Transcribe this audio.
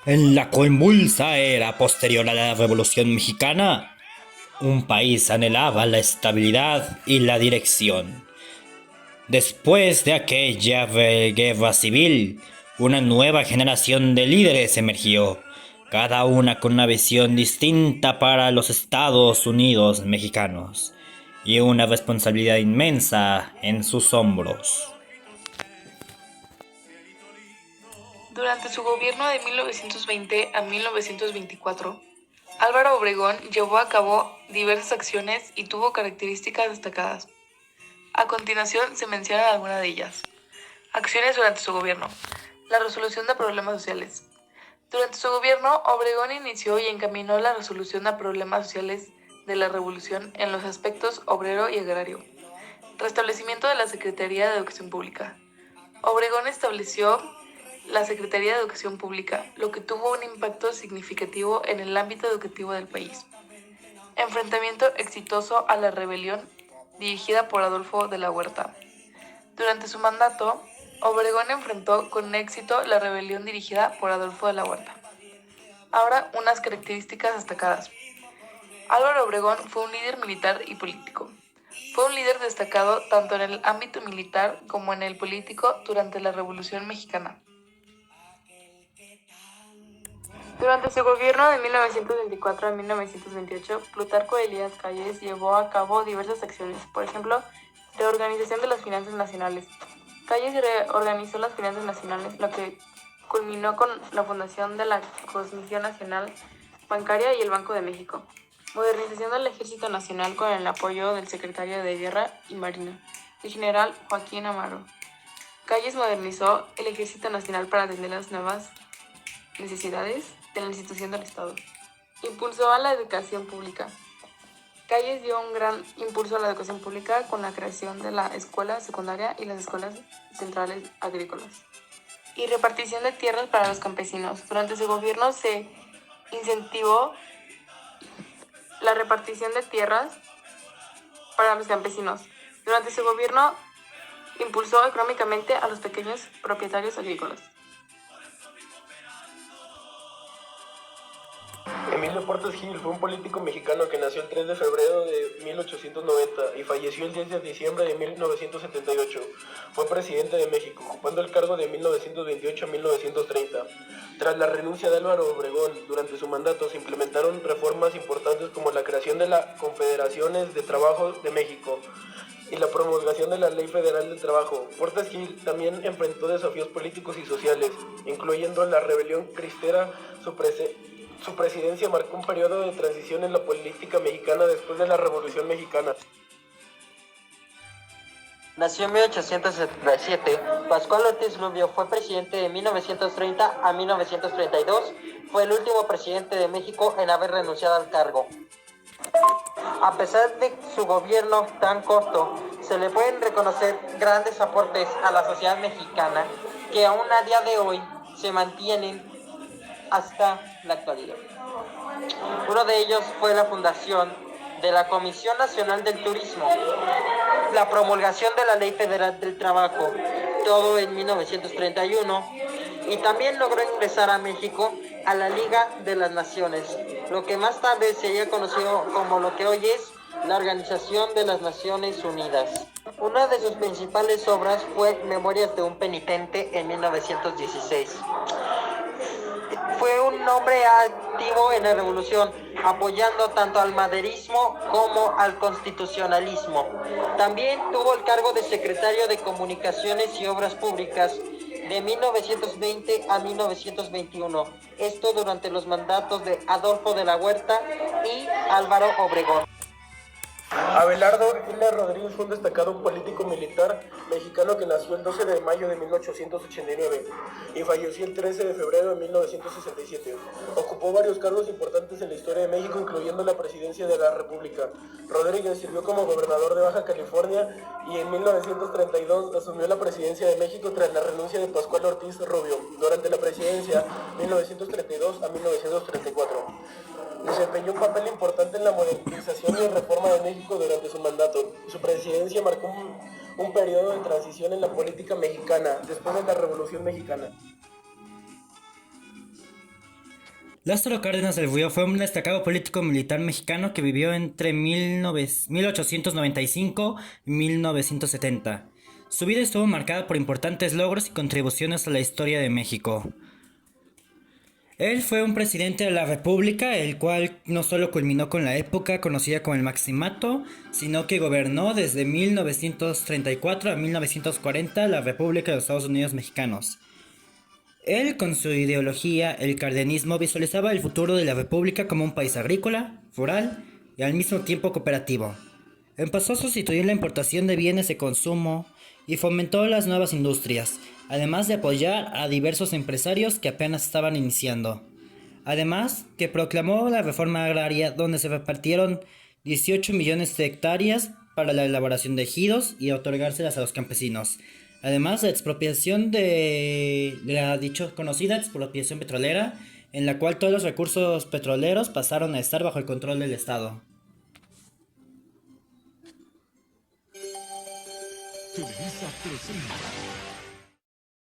En la convulsa era posterior a la Revolución Mexicana, un país anhelaba la estabilidad y la dirección. Después de aquella guerra civil, una nueva generación de líderes emergió, cada una con una visión distinta para los Estados Unidos mexicanos y una responsabilidad inmensa en sus hombros. Durante su gobierno de 1920 a 1924, Álvaro Obregón llevó a cabo diversas acciones y tuvo características destacadas. A continuación se mencionan algunas de ellas. Acciones durante su gobierno. La resolución de problemas sociales. Durante su gobierno, Obregón inició y encaminó la resolución de problemas sociales de la revolución en los aspectos obrero y agrario. Restablecimiento de la Secretaría de Educación Pública. Obregón estableció la Secretaría de Educación Pública, lo que tuvo un impacto significativo en el ámbito educativo del país. Enfrentamiento exitoso a la rebelión dirigida por Adolfo de la Huerta. Durante su mandato, Obregón enfrentó con éxito la rebelión dirigida por Adolfo de la Huerta. Ahora, unas características destacadas. Álvaro Obregón fue un líder militar y político. Fue un líder destacado tanto en el ámbito militar como en el político durante la Revolución Mexicana. Durante su gobierno de 1924 a 1928, Plutarco Elías Calles llevó a cabo diversas acciones, por ejemplo, reorganización de las finanzas nacionales. Calles reorganizó las finanzas nacionales, lo que culminó con la fundación de la Comisión Nacional Bancaria y el Banco de México. Modernización del Ejército Nacional con el apoyo del secretario de Guerra y Marina, el general Joaquín Amaro. Calles modernizó el Ejército Nacional para atender las nuevas necesidades de la institución del Estado. Impulsó a la educación pública. Calles dio un gran impulso a la educación pública con la creación de la escuela secundaria y las escuelas centrales agrícolas. Y repartición de tierras para los campesinos. Durante su gobierno se incentivó la repartición de tierras para los campesinos. Durante su gobierno impulsó económicamente a los pequeños propietarios agrícolas. Emilio Portes Gil fue un político mexicano que nació el 3 de febrero de 1890 y falleció el 10 de diciembre de 1978. Fue presidente de México, ocupando el cargo de 1928 a 1930. Tras la renuncia de Álvaro Obregón, durante su mandato se implementaron reformas importantes como la creación de las Confederaciones de Trabajo de México y la promulgación de la Ley Federal del Trabajo. Portes Gil también enfrentó desafíos políticos y sociales, incluyendo la rebelión cristera. Su presidencia marcó un periodo de transición en la política mexicana después de la Revolución Mexicana. Nació en 1877, Pascual Ortiz Rubio fue presidente de 1930 a 1932, fue el último presidente de México en haber renunciado al cargo. A pesar de su gobierno tan corto, se le pueden reconocer grandes aportes a la sociedad mexicana que aún a día de hoy se mantienen hasta la actualidad. Uno de ellos fue la fundación de la Comisión Nacional del Turismo, la promulgación de la Ley Federal del Trabajo, todo en 1931, y también logró ingresar a México a la Liga de las Naciones, lo que más tarde sería conocido como lo que hoy es la Organización de las Naciones Unidas. Una de sus principales obras fue Memorias de un Penitente en 1916. Fue un hombre activo en la revolución, apoyando tanto al maderismo como al constitucionalismo. También tuvo el cargo de secretario de Comunicaciones y Obras Públicas de 1920 a 1921, esto durante los mandatos de Adolfo de la Huerta y Álvaro Obregón. Abelardo Hitler Rodríguez fue un destacado político militar mexicano que nació el 12 de mayo de 1889 y falleció el 13 de febrero de 1967. Ocupó varios cargos importantes en la historia de México, incluyendo la presidencia de la República. Rodríguez sirvió como gobernador de Baja California y en 1932 asumió la presidencia de México tras la renuncia de Pascual Ortiz Rubio. Durante la presidencia 1932 a 1934. Desempeñó un papel importante en la modernización y reforma de México. político durante su mandato. Su presidencia marcó un periodo de transición en la política mexicana después de la Revolución Mexicana. Lázaro Cárdenas del Río fue un destacado político militar mexicano que vivió entre 1895 y 1970. Su vida estuvo marcada por importantes logros y contribuciones a la historia de México. Él fue un presidente de la República, el cual no solo culminó con la época conocida como el Maximato, sino que gobernó desde 1934 a 1940 la República de los Estados Unidos Mexicanos. Él, con su ideología, el cardenismo, visualizaba el futuro de la República como un país agrícola, rural y al mismo tiempo cooperativo. Empezó a sustituir la importación de bienes de consumo y fomentó las nuevas industrias, además de apoyar a diversos empresarios que apenas estaban iniciando. Además, que proclamó la reforma agraria donde se repartieron 18 millones de hectáreas para la elaboración de ejidos y otorgárselas a los campesinos. Además de expropiación de la conocida expropiación petrolera, en la cual todos los recursos petroleros pasaron a estar bajo el control del Estado. Televisa presenta